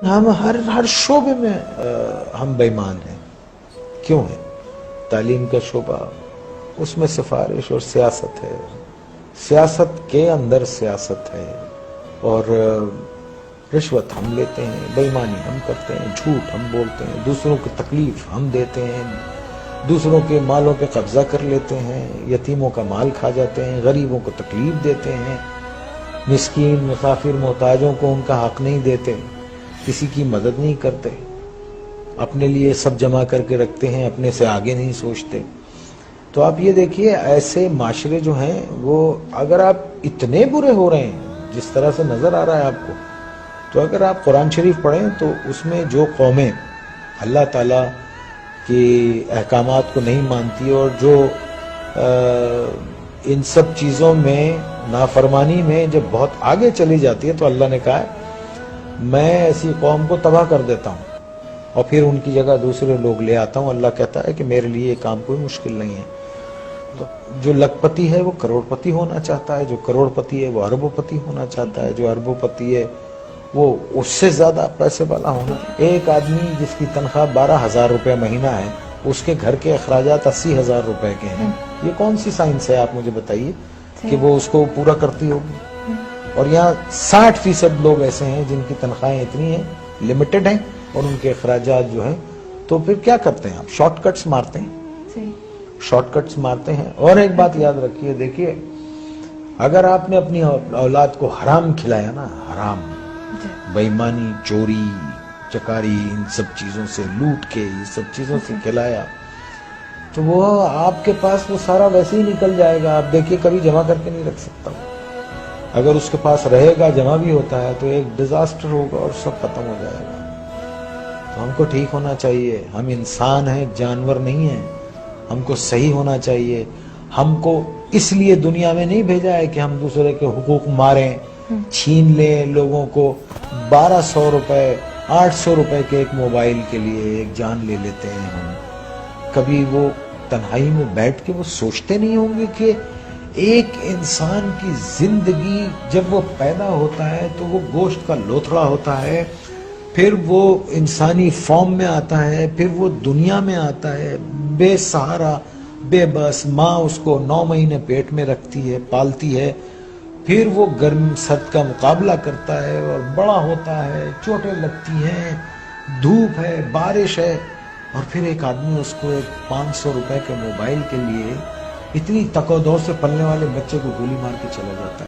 ہم ہر شعبے میں ہم بے ایمان ہیں. کیوں ہیں؟ تعلیم کا شعبہ، اس میں سفارش اور سیاست ہے، سیاست کے اندر سیاست ہے، اور رشوت ہم لیتے ہیں، بے ایمانی ہم کرتے ہیں، جھوٹ ہم بولتے ہیں، دوسروں کی تکلیف ہم دیتے ہیں، دوسروں کے مالوں پہ قبضہ کر لیتے ہیں، یتیموں کا مال کھا جاتے ہیں، غریبوں کو تکلیف دیتے ہیں، مسکین مسافر محتاجوں کو ان کا حق نہیں دیتے، کسی کی مدد نہیں کرتے، اپنے لیے سب جمع کر کے رکھتے ہیں، اپنے سے آگے نہیں سوچتے. تو آپ یہ دیکھیے ایسے معاشرے جو ہیں وہ اگر آپ اتنے برے ہو رہے ہیں جس طرح سے نظر آ رہا ہے آپ کو، تو اگر آپ قرآن شریف پڑھیں تو اس میں جو قومیں اللہ تعالیٰ کی احکامات کو نہیں مانتی اور جو ان سب چیزوں میں نافرمانی میں جب بہت آگے چلی جاتی ہے تو اللہ نے کہا ہے میں ایسی قوم کو تباہ کر دیتا ہوں اور پھر ان کی جگہ دوسرے لوگ لے آتا ہوں. اللہ کہتا ہے کہ میرے لیے یہ کام کوئی مشکل نہیں ہے. جو لکھ پتی ہے وہ کروڑ پتی ہونا چاہتا ہے، جو کروڑ پتی ہے وہ اربوں پتی ہونا چاہتا ہے، جو اربوں پتی ہے وہ اس سے زیادہ پیسے والا ہونا. ایک آدمی جس کی تنخواہ 12,000 روپے مہینہ ہے، اس کے گھر کے اخراجات 80,000 روپے کے ہیں. یہ کون سی سائنس ہے آپ مجھے بتائیے کہ وہ اس کو پورا کرتی ہوگی؟ اور یہاں 60% لوگ ایسے ہیں جن کی تنخواہیں اتنی ہیں، لمیٹڈ ہیں، اور ان کے اخراجات جو ہیں. تو پھر کیا کرتے ہیں آپ؟ شارٹ کٹس مارتے ہیں، شارٹ کٹس مارتے ہیں. اور ایک بات یاد رکھیے، دیکھیے اگر آپ نے اپنی اولاد کو حرام کھلایا نا، حرام، بے ایمانی، چوری چکاری، ان سب چیزوں سے لوٹ کے یہ سب چیزوں سے کھلایا، تو وہ آپ کے پاس وہ سارا ویسے ہی نکل جائے گا. آپ دیکھیے کبھی جمع کر کے نہیں رکھ سکتا. اگر اس کے پاس رہے گا، جمع بھی ہوتا ہے، تو ایک ڈیزاسٹر ہوگا اور سب ختم ہو جائے گا. تو ہم کو ٹھیک ہونا چاہیے. ہم انسان ہیں، جانور نہیں ہیں. ہم کو صحیح ہونا چاہیے. ہم کو اس لیے دنیا میں نہیں بھیجا ہے کہ ہم دوسرے کے حقوق ماریں، چھین لیں لوگوں کو. 1200 روپے 800 روپے کے ایک موبائل کے لیے ایک جان لے لیتے ہیں ہم. کبھی وہ تنہائی میں بیٹھ کے وہ سوچتے نہیں ہوں گے کہ ایک انسان کی زندگی جب وہ پیدا ہوتا ہے تو وہ گوشت کا لوتھڑا ہوتا ہے، پھر وہ انسانی فارم میں آتا ہے، پھر وہ دنیا میں آتا ہے بے سہارا، بے بس. ماں اس کو 9 مہینے پیٹ میں رکھتی ہے، پالتی ہے، پھر وہ گرم سرد کا مقابلہ کرتا ہے اور بڑا ہوتا ہے، چوٹیں لگتی ہیں، دھوپ ہے، بارش ہے، اور پھر ایک آدمی اس کو ایک 500 روپے کے موبائل کے لیے اتنی تک و دو سے پلنے والے بچے کو گولی مار کے چلا جاتا ہے.